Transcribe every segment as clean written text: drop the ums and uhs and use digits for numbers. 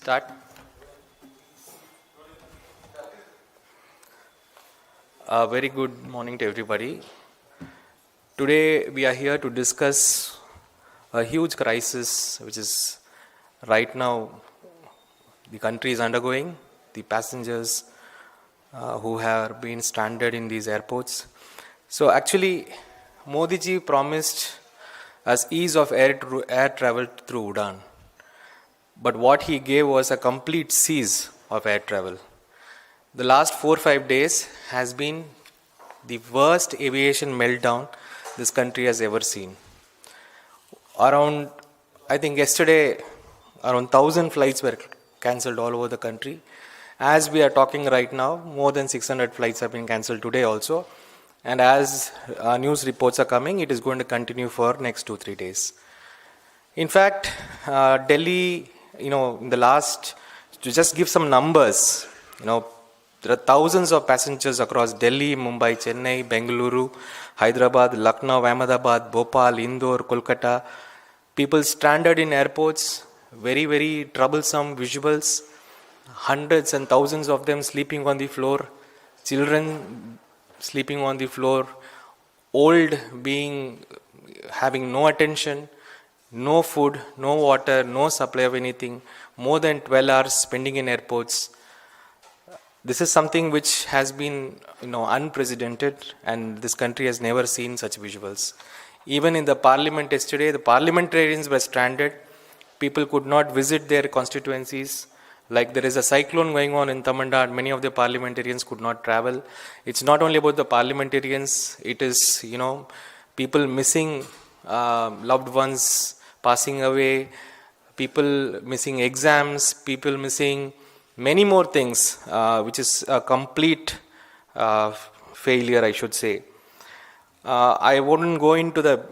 Start. Very good morning to everybody. Today we are here to discuss a huge crisis which is right now the country is undergoing, the passengers who have been stranded in these airports. So actually Modi ji promised us ease of air travel through Udan. But what he gave was a complete cease of air travel. The last 4-5 days has been the worst aviation meltdown this country has ever seen. I think yesterday, around 1,000 flights were cancelled all over the country. As we are talking right now, more than 600 flights have been cancelled today also. And as news reports are coming, it is going to continue for next 2-3 days. In fact, Delhi, in the last, to just give some numbers, there are thousands of passengers across Delhi, Mumbai, Chennai, Bengaluru, Hyderabad, Lucknow, Ahmedabad, Bhopal, Indore, Kolkata. People stranded in airports, very, very troublesome visuals. Hundreds and thousands of them sleeping on the floor, children sleeping on the floor, old having no attention, no food, no water, no supply of anything, more than 12 hours spending in airports. This is something which has been unprecedented, and this country has never seen such visuals. Even in the parliament yesterday, the parliamentarians were stranded. People could not visit their constituencies. Like there is a cyclone going on in Tamil Nadu, many of the parliamentarians could not travel. It's not only about the parliamentarians, it is, people missing loved ones, passing away, people missing exams, people missing many more things, which is a complete failure, I should say. I wouldn't go into the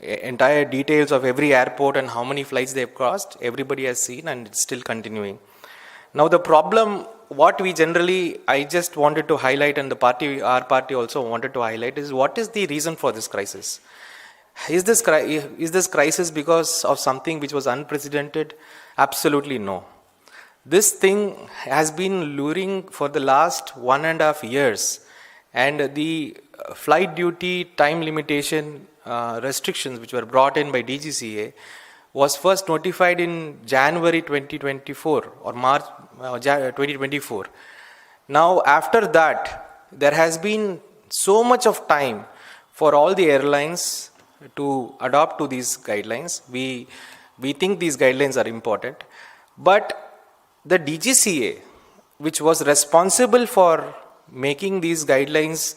entire details of every airport and how many flights they've crossed. Everybody has seen, and it's still continuing. Now the problem, I just wanted to highlight, and our party also wanted to highlight, is what is the reason for this crisis? Is this crisis because of something which was unprecedented? Absolutely no. This thing has been luring for the last 1.5 years, and the flight duty time limitation restrictions which were brought in by DGCA was first notified in January 2024 or March 2024. Now after that, there has been so much of time for all the airlines to adopt to these guidelines. We think these guidelines are important, but the DGCA, which was responsible for making these guidelines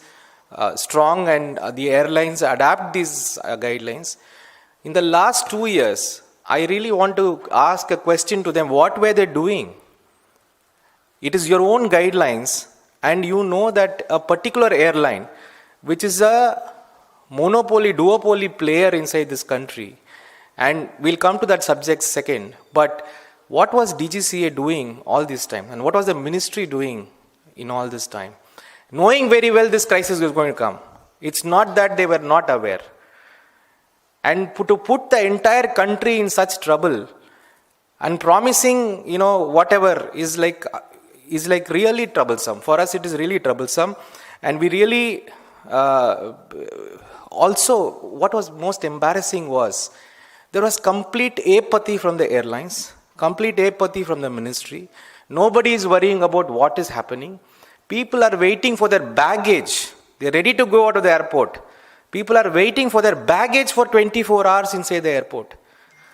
strong and the airlines adapt these guidelines, in the last 2 years, I really want to ask a question to them. What were they doing? It is your own guidelines, and you know that a particular airline, which is a duopoly player inside this country, and we'll come to that subject second, but what was DGCA doing all this time, and what was the ministry doing in all this time? Knowing very well this crisis was going to come. It's not that they were not aware. And to put the entire country in such trouble and promising, whatever is like really troublesome. For us, it is really troublesome. And we really, also, what was most embarrassing was, there was complete apathy from the airlines, complete apathy from the ministry. Nobody is worrying about what is happening. People are waiting for their baggage. They are ready to go out of the airport. People are waiting for their baggage for 24 hours inside the airport.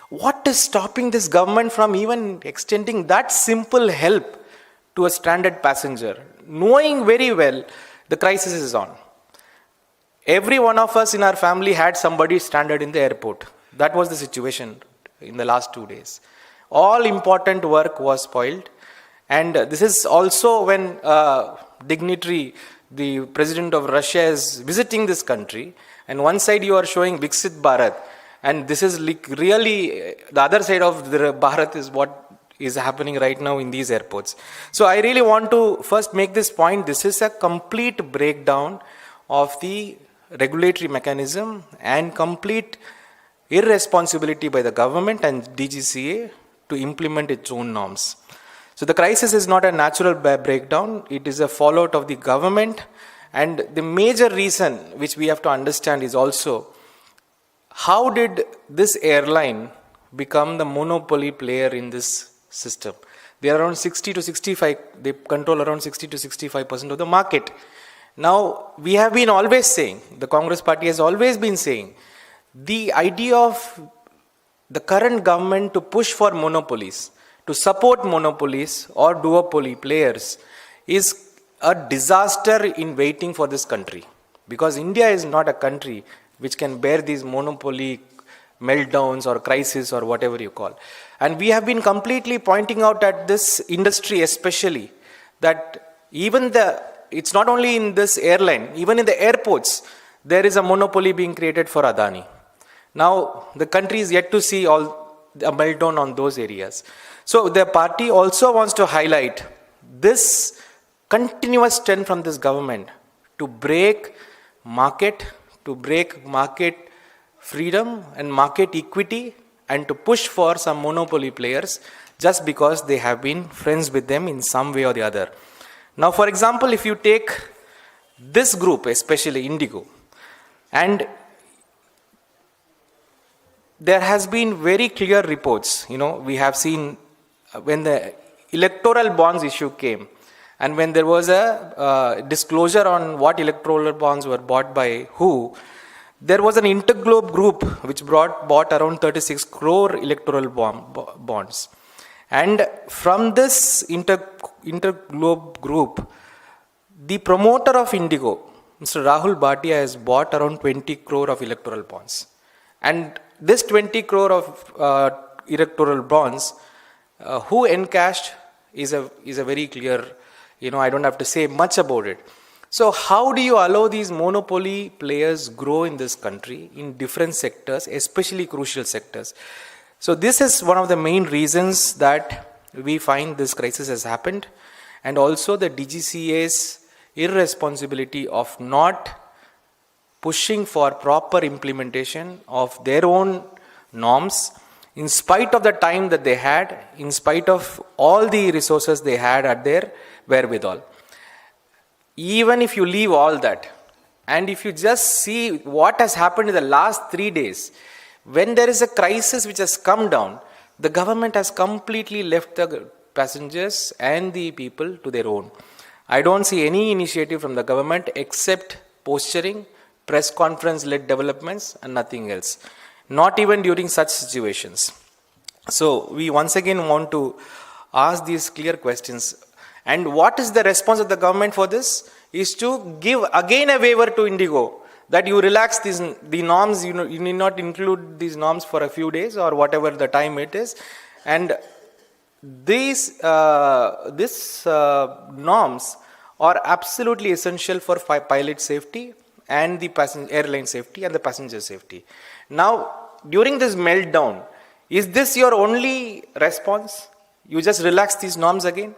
What is stopping this government from even extending that simple help to a stranded passenger, knowing very well the crisis is on? Every one of us in our family had somebody stranded in the airport. That was the situation in the last 2 days. All important work was spoiled. And this is also when dignitary, the president of Russia, is visiting this country, and one side you are showing Viksit Bharat, and this is like really the other side of the Bharat is what is happening right now in these airports. So I really want to first make this point. This is a complete breakdown of the regulatory mechanism and complete irresponsibility by the government and DGCA to implement its own norms. So the crisis is not a natural breakdown, it is a fallout of the government. And the major reason which we have to understand is also, how did this airline become the monopoly player in this system? They are around 60 to 65, they control around 60 to 65% of the market. Now, we have been always saying, the Congress party has always been saying, the idea of the current government to push for monopolies, to support monopolies or duopoly players is a disaster in waiting for this country. Because India is not a country which can bear these monopoly meltdowns or crisis or whatever you call. And we have been completely pointing out at this industry especially, that even it's not only in this airline, even in the airports, there is a monopoly being created for Adani. Now, the country is yet to see a meltdown on those areas. So, the party also wants to highlight this continuous trend from this government to break market freedom and market equity, and to push for some monopoly players just because they have been friends with them in some way or the other. Now, for example, if you take this group, especially Indigo, and there has been very clear reports, we have seen when the electoral bonds issue came, and when there was a disclosure on what electoral bonds were bought by who, there was an interglobe group which bought around 36 crore electoral bonds. And from this interglobe group, the promoter of Indigo, Mr. Rahul Bhatia, has bought around 20 crore of electoral bonds. And this 20 crore of electoral bonds, who encashed is a very clear, I don't have to say much about it. So how do you allow these monopoly players grow in this country in different sectors, especially crucial sectors? So this is one of the main reasons that we find this crisis has happened, and also the DGCA's irresponsibility of not pushing for proper implementation of their own norms, in spite of the time that they had, in spite of all the resources they had at their wherewithal. Even if you leave all that, and if you just see what has happened in the last 3 days, when there is a crisis which has come down, the government has completely left the passengers and the people to their own. I don't see any initiative from the government except posturing, press conference-led developments, and nothing else. Not even during such situations. So we once again want to ask these clear questions. And what is the response of the government for this? Is to give again a waiver to Indigo, that you relax the norms, you need not include these norms for a few days or whatever the time it is. And these norms are absolutely essential for pilot safety and the airline safety and the passenger safety. Now, during this meltdown, is this your only response? You just relax these norms again?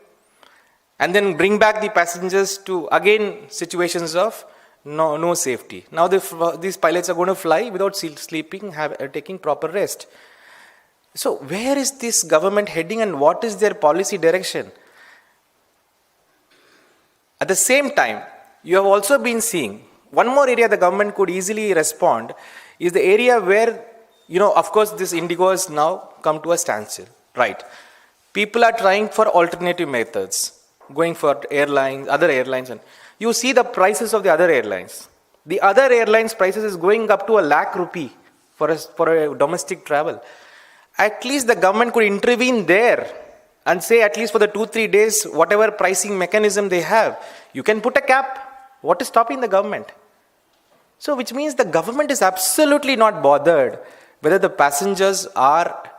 And then bring back the passengers to, again, situations of no safety. Now these pilots are going to fly without sleeping, taking proper rest. So where is this government heading, and what is their policy direction? At the same time, you have also been seeing, one more area the government could easily respond is the area where, of course, this Indigo has now come to a standstill, right? People are trying for alternative methods, going for airlines, other airlines, and you see the prices of the other airlines. The other airlines' prices is going up to ₹1,00,000 for a domestic travel. At least the government could intervene there and say, at least for the 2-3 days, whatever pricing mechanism they have, you can put a cap. What is stopping the government? So, which means the government is absolutely not bothered whether the passengers are,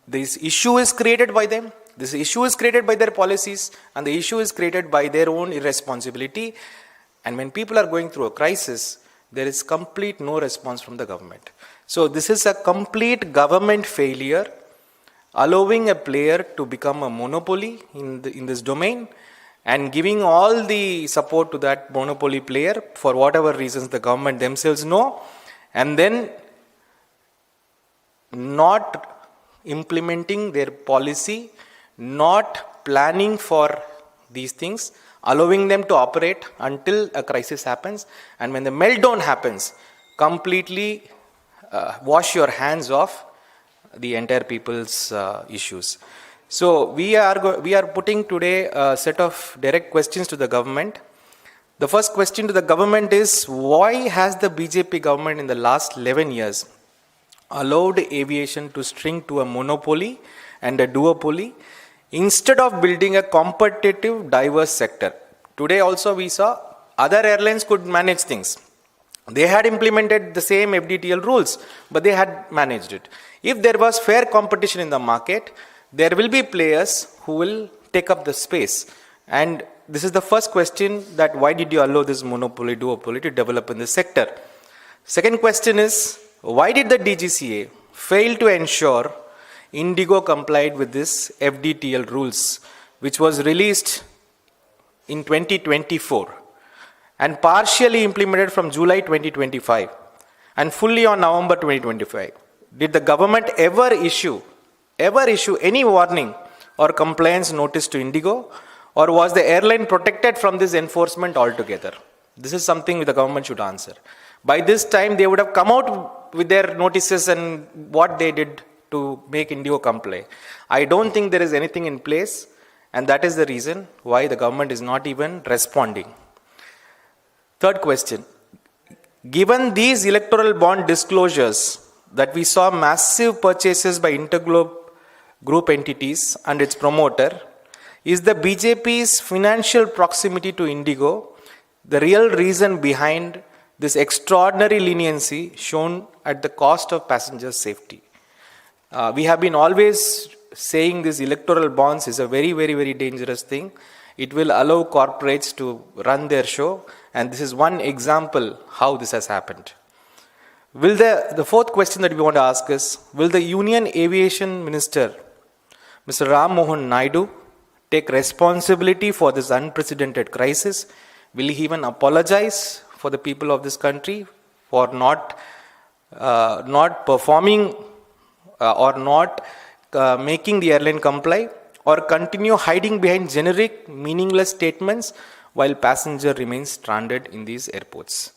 this issue is created by them, this issue is created by their policies, and the issue is created by their own irresponsibility. And when people are going through a crisis, there is complete no response from the government. So this is a complete government failure, allowing a player to become a monopoly in this domain, and giving all the support to that monopoly player for whatever reasons the government themselves know, and then not implementing their policy, not planning for these things, allowing them to operate until a crisis happens, and when the meltdown happens, completely wash your hands off the entire people's issues. So we are putting today a set of direct questions to the government. The first question to the government is, why has the BJP government in the last 11 years allowed aviation to shrink to a monopoly and a duopoly instead of building a competitive, diverse sector? Today also we saw other airlines could manage things. They had implemented the same FDTL rules, but they had managed it. If there was fair competition in the market, there will be players who will take up the space. And this is the first question, that why did you allow this monopoly, duopoly to develop in this sector? Second question is, why did the DGCA fail to ensure Indigo complied with this FDTL rules, which was released in 2024 and partially implemented from July 2025 and fully on November 2025? Did the government ever issue any warning or compliance notice to Indigo, or was the airline protected from this enforcement altogether? This is something the government should answer. By this time, they would have come out with their notices and what they did to make Indigo comply. I don't think there is anything in place, and that is the reason why the government is not even responding. Third question. Given these electoral bond disclosures that we saw massive purchases by Interglobe Group entities and its promoter, is the BJP's financial proximity to Indigo the real reason behind this extraordinary leniency shown at the cost of passenger safety? We have been always saying this electoral bonds is a very, very, very dangerous thing. It will allow corporates to run their show, and this is one example how this has happened. Will the fourth question that we want to ask is, will the Union Aviation Minister, Mr. Ram Mohan Naidu, take responsibility for this unprecedented crisis? Will he even apologize for the people of this country for not performing or not making the airline comply, or continue hiding behind generic, meaningless statements while passenger remains stranded in these airports?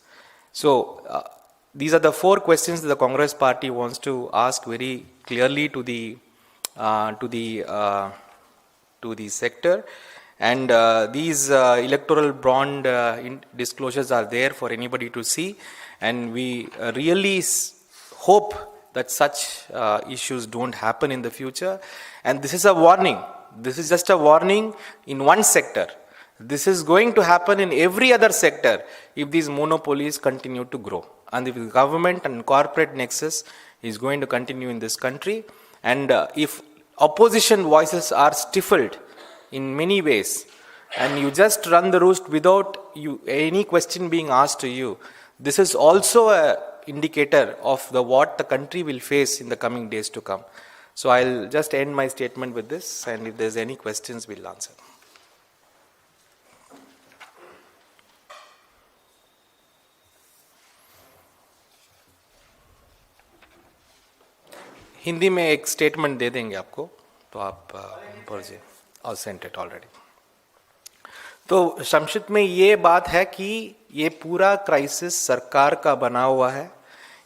So these are the four questions that the Congress party wants to ask very clearly to the sector, and these electoral bond disclosures are there for anybody to see, and we really hope that such issues don't happen in the future. And this is a warning. This is just a warning in one sector. This is going to happen in every other sector if these monopolies continue to grow, and if the government and corporate nexus is going to continue in this country, and if opposition voices are stifled in many ways, and you just run the roost without any question being asked to you, this is also a indicator of what the country will face in the coming days to come. So I'll just end my statement with this, and if there's any questions, we'll answer. Hindi में एक statement दे देंगे आपको, तो आप पढ़िए, और sent it already. तो संक्षिप्त में ये बात है कि ये पूरा क्राइसिस सरकार का बना हुआ है.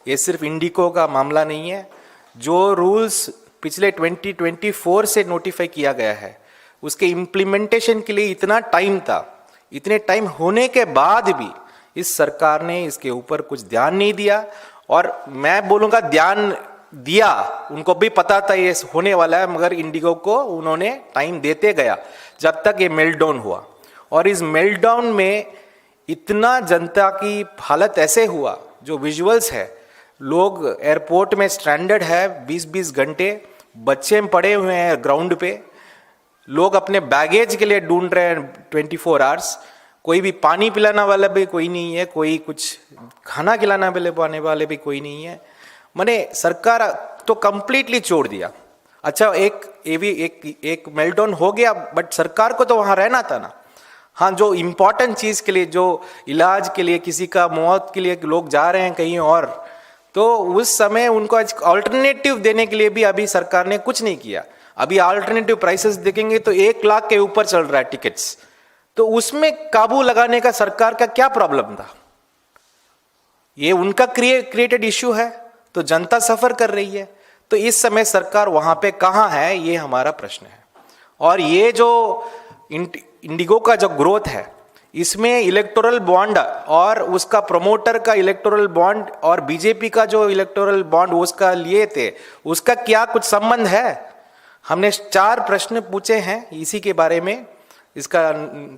ये सिर्फ इंडिको का मामला नहीं है. जो रूल्स पिछले 2024 से नोटिफाई किया गया है, उसके इम्प्लीमेंटेशन के लिए इतना टाइम था. इतने टाइम होने के बाद भी इस सरकार ने इसके ऊपर कुछ ध्यान नहीं दिया. और मैं बोलूँगा ध्यान दिया, उनको भी पता था ये होने वाला है, मगर इंडिगो को उन्होंने टाइम देते गया जब तक ये मेल्टडाउन हुआ. और इस मेल्टडाउन में इतना जनता की हालत ऐसे हुआ, जो विजुअल्स है, लोग एयरपोर्ट में स्ट्रैंडेड है 20-20 घंटे, बच्चे पड़े हुए हैं ग्राउंड पे, लोग अपने बैगेज के लिए ढूंढ रहे हैं 24 आवर्स. कोई भी पानी पिलाना वाला भी कोई नहीं है, कोई कुछ खाना खिलाना वाले भी कोई नहीं है. मैंने सरकार तो कंप्लीटली छोड़ दिया. अच्छा, एक मेल्टडाउन हो गया, बट सरकार को तो वहां रहना था ना. हाँ, जो इम्पोर्टेंट चीज के लिए, जो इलाज के लिए, किसी का मौत के लिए लोग जा रहे हैं कहीं और, तो उस समय उनको ऑल्टरनेटिव देने के लिए भी अभी सरकार ने कुछ नहीं किया। अभी ऑल्टरनेटिव प्राइसेस देखेंगे तो 1 लाख के ऊपर चल रहा है टिकट्स। तो उसमें काबू लगाने का सरकार का क्या प्रॉब्लम था? ये उनका क्रिएटेड इश्यू है, तो जनता सफर कर रही है। तो इस समय सरकार वहां पे कहां है, ये हमारा प्रश्न है। और ये जो इंडिगो का जो ग्रोथ है, इसमें इलेक्टोरल बॉन्ड और उसका प्रमोटर का इलेक्टोरल बॉन्ड और बीजेपी का जो इलेक्टोरल बॉन्ड उसका लिए थे, उसका क्या कुछ संबंध है? हमने 4 प्रश्न पूछे हैं इसी के बारे में। इसका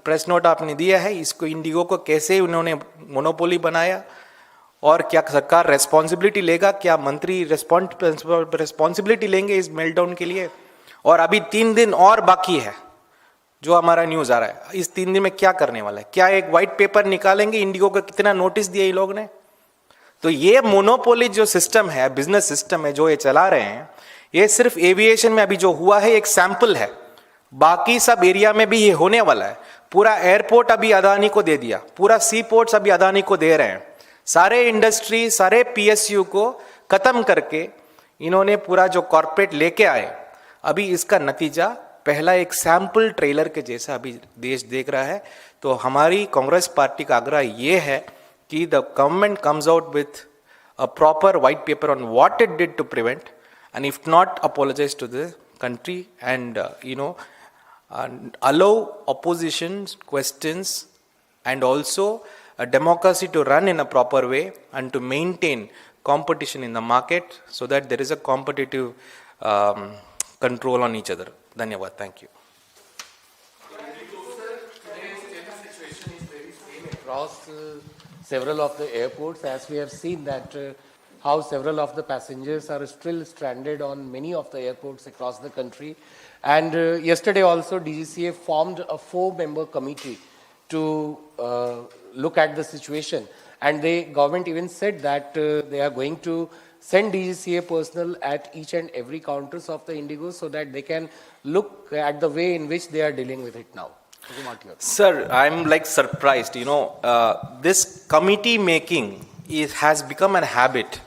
प्रेस नोट आपने दिया है। इसको इंडिगो को कैसे उन्होंने मोनोपोली बनाया और क्या सरकार रेस्पॉन्सिबिलिटी लेगा, क्या मंत्री रेस्पॉन्सिबिलिटी लेंगे इस मेल्टडाउन के लिए? और अभी 3 दिन और बाकी है जो हमारा न्यूज आ रहा है। इस 3 दिन में क्या करने वाला है? क्या एक व्हाइट पेपर निकालेंगे? इंडिगो को कितना नोटिस दिया ये लोग ने? तो ये मोनोपोली जो सिस्टम है, बिजनेस सिस्टम है जो ये चला रहे हैं, ये सिर्फ एविएशन में अभी जो हुआ है एक सैंपल है। बाकी सब एरिया में भी ये होने वाला है। पूरा एयरपोर्ट अभी अदानी को दे दिया, पूरा सी पोर्ट्स अभी अदानी को दे रहे हैं। सारे इंडस्ट्री, सारे पीएसयू को खत्म करके इन्होंने पूरा जो कॉर्पोरेट लेके आए, अभी इसका नतीजा पहला एक सैंपल ट्रेलर के जैसा अभी देश देख रहा है। तो हमारी कांग्रेस पार्टी का आग्रह ये है कि the government comes out with a proper white paper on what it did to prevent, and if not, apologize to the country and allow opposition questions and also a democracy to run in a proper way and to maintain competition in the market so that there is a competitive control on each other. Dhanyawad. Thank you. Across several of the airports, as we have seen that how several of the passengers are still stranded on many of the airports across the country. And yesterday also DGCA formed a 4-member committee to look at the situation. And the government even said that they are going to send DGCA personnel at each and every counters of the Indigo so that they can look at the way in which they are dealing with it now. Sir, I'm like surprised. This committee making has become a habit.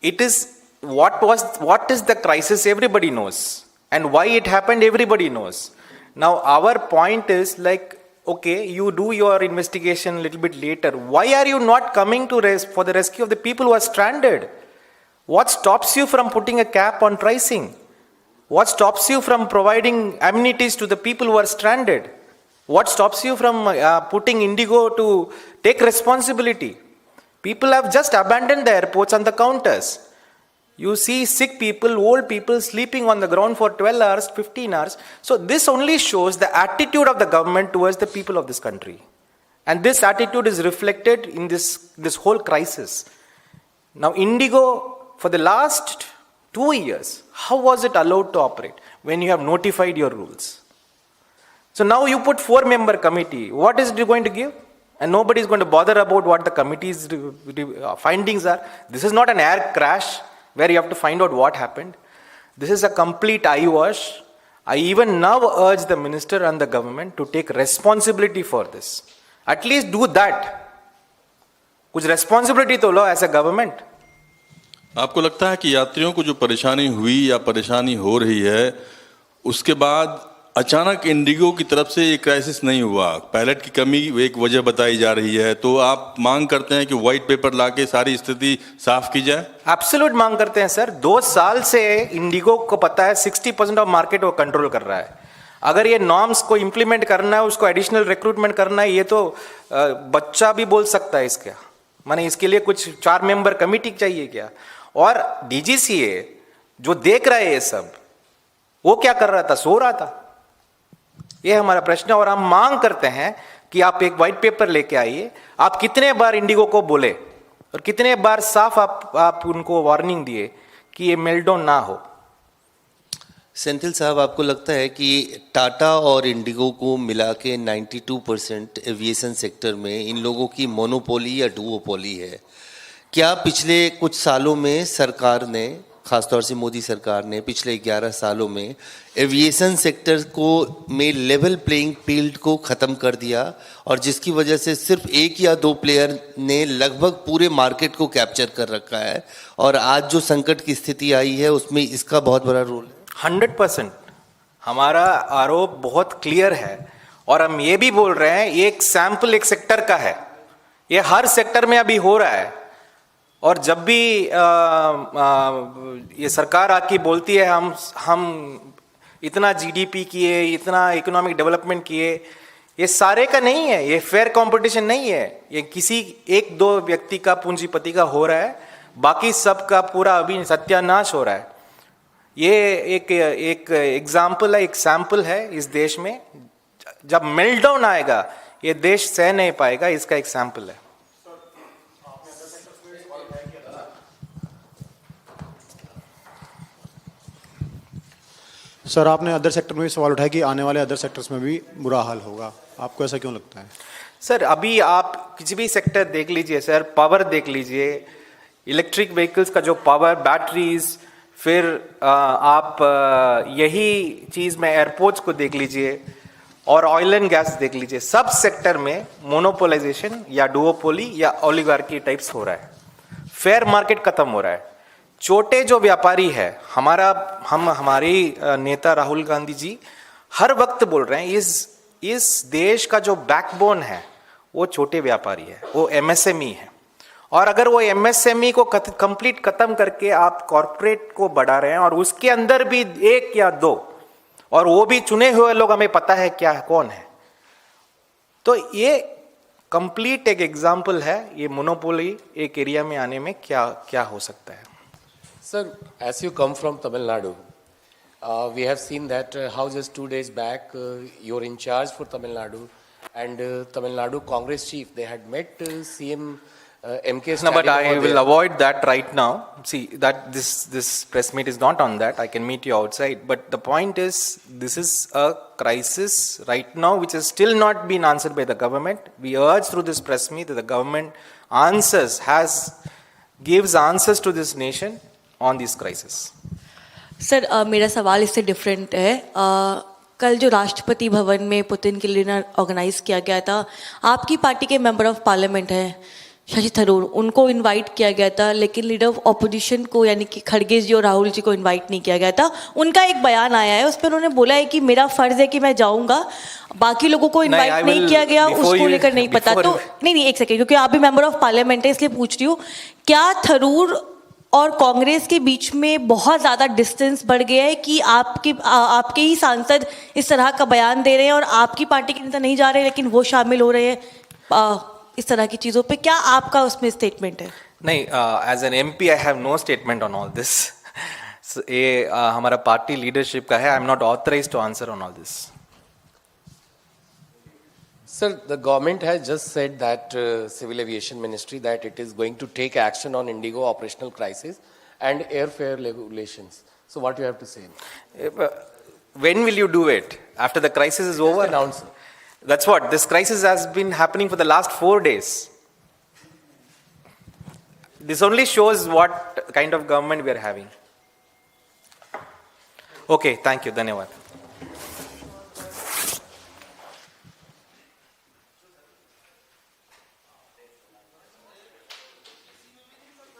It is what is the crisis, everybody knows, and why it happened, everybody knows. Now our point is like, okay, you do your investigation a little bit later. Why are you not coming to for the rescue of the people who are stranded? What stops you from putting a cap on pricing? What stops you from providing amenities to the people who are stranded? What stops you from putting Indigo to take responsibility? People have just abandoned the airports and the counters. You see sick people, old people sleeping on the ground for 12 hours, 15 hours. So this only shows the attitude of the government towards the people of this country. And this attitude is reflected in this whole crisis. Now Indigo, for the last 2 years, how was it allowed to operate when you have notified your rules? So now you put 4-member committee. What is it going to give? And nobody is going to bother about what the committee's findings are. This is not an air crash where you have to find out what happened. This is a complete eyewash. I even now urge the minister and the government to take responsibility for this. At least do that. कुछ responsibility तो लो as a government. आपको लगता है कि यात्रियों को जो परेशानी हुई या परेशानी हो रही है, उसके बाद अचानक इंडिगो की तरफ से ये क्राइसिस नहीं हुआ? पायलट की कमी एक वजह बताई जा रही है, तो आप मांग करते हैं कि व्हाइट पेपर लाके सारी स्थिति साफ की जाए? एब्सोल्यूट मांग करते हैं सर। 2 साल से इंडिगो को पता है 60% ऑफ मार्केट वो कंट्रोल कर रहा है। अगर ये नॉर्म्स को इंप्लीमेंट करना है, उसको एडिशनल रिक्रूटमेंट करना है, ये तो बच्चा भी बोल सकता है इसका। माने इसके लिए कुछ 4-member कमिटी चाहिए क्या? और डीजीसीए जो देख रहा है ये सब, वो क्या कर रहा था? सो रहा था। ये हमारा प्रश्न है और हम मांग करते हैं कि आप एक व्हाइट पेपर लेके आइए। आप कितने बार इंडिगो को बोले और कितने बार साफ आप उनको वार्निंग दिए कि ये मेल्टडाउन ना हो? सेंथिल साहब, आपको लगता है कि टाटा और इंडिगो को मिला के 92% एविएशन सेक्टर में इन लोगों की मोनोपोली या डुओपोली है? क्या पिछले कुछ सालों में सरकार ने, खासतौर से मोदी सरकार ने पिछले 11 सालों में एविएशन सेक्टर को में लेवल प्लेइंग फील्ड को ख़त्म कर दिया, और जिसकी वजह से सिर्फ एक या दो प्लेयर ने लगभग पूरे मार्केट को कैप्चर कर रखा है, और आज जो संकट की स्थिति आई है उसमें इसका बहुत बड़ा रोल है। 100% हमारा आरोप बहुत क्लियर है, और हम ये भी बोल रहे हैं एक सैंपल एक सेक्टर का है, ये हर सेक्टर में अभी हो रहा है। और जब भी ये सरकार आके बोलती है हम इतना जीडीपी किए, इतना इकोनॉमिक डेवलपमेंट किए, ये सारे का नहीं है, ये फेयर कंपटीशन नहीं है, ये किसी एक दो व्यक्ति का पूंजीपति का हो रहा है, बाकी सब का पूरा अभी सत्यानाश हो रहा है। ये एक एग्जाम्पल है, एक सैंपल है इस देश में। जब मेल्टडाउन आएगा ये देश सह नहीं पाएगा, इसका एक सैंपल है। सर, आपने अदर सेक्टर में भी सवाल उठाया कि आने वाले अदर सेक्टर्स में भी बुरा हाल होगा, आपको ऐसा क्यों लगता है? सर, अभी आप किसी भी सेक्टर देख लीजिए सर, पावर देख लीजिए, इलेक्ट्रिक व्हीकल्स का जो पावर, बैटरीज, फिर आप यही चीज़ में एयरपोर्ट्स को देख लीजिए और ऑयल एंड गैस देख लीजिए, सब सेक्टर में मोनोपोलाइजेशन या डुओपोली या ओलिगार्की टाइप्स हो रहा है। फेयर मार्केट खत्म हो रहा है। छोटे जो व्यापारी है, हमारी नेता राहुल गांधी जी हर वक्त बोल रहे हैं इस देश का जो बैकबोन है वो छोटे व्यापारी है, वो एमएसएमई है। और अगर वो एमएसएमई को कंप्लीट खत्म करके आप कॉर्पोरेट को बढ़ा रहे हैं, और उसके अंदर भी एक या दो, और वो भी चुने हुए लोग, हमें पता है क्या कौन है, तो ये कंप्लीट एक एग्जाम्पल है ये मोनोपोली एक एरिया में आने में क्या क्या हो सकता है। Sir, as you come from Tamil Nadu, we have seen that how just 2 days back you're in charge for Tamil Nadu, and Tamil Nadu Congress chief, they had met CM MK. No, but I will avoid that right now. See that this press meet is not on that. I can meet you outside. But the point is, this is a crisis right now which has still not been answered by the government. We urge through this press meet that the government gives answers to this nation on this crisis. Sir, मेरा सवाल इससे different है। कल जो राष्ट्रपति भवन में Putin के लिए organise किया गया था, आपकी पार्टी के मेंबर ऑफ पार्लियामेंट हैं शशि थरूर, उनको इनवाइट किया गया था, लेकिन लीडर ऑफ ऑपोजिशन को यानी कि खड़गे जी और राहुल जी को इनवाइट नहीं किया गया था। उनका एक बयान आया है, उस पर उन्होंने बोला है कि मेरा फर्ज है कि मैं जाऊंगा, बाकी लोगों को इनवाइट नहीं किया गया, उसको लेकर नहीं पता। तो नहीं, एक सेकेंड, क्योंकि आप भी मेंबर ऑफ पार्लियामेंट है इसलिए पूछ रही हूँ, क्या थरूर और कांग्रेस के बीच में बहुत ज़्यादा डिस्टेंस बढ़ गया है कि आपके ही सांसद इस तरह का बयान दे रहे हैं और आपकी पार्टी के नेता नहीं जा रहे, लेकिन वो शामिल हो रहे हैं इस तरह की चीज़ों पे? क्या आपका उसमें स्टेटमेंट है? नहीं, as an MP I have no statement on all this. ये हमारा पार्टी लीडरशिप का है। I am not authorised to answer on all this. Sir, the government has just said that Civil Aviation Ministry that it is going to take action on Indigo operational crisis and airfare regulations. So what you have to say? When will you do it? After the crisis is over? Announce. That's what. This crisis has been happening for the last 4 days. This only shows what kind of government we are having. Okay, thank you. Dhanyawad.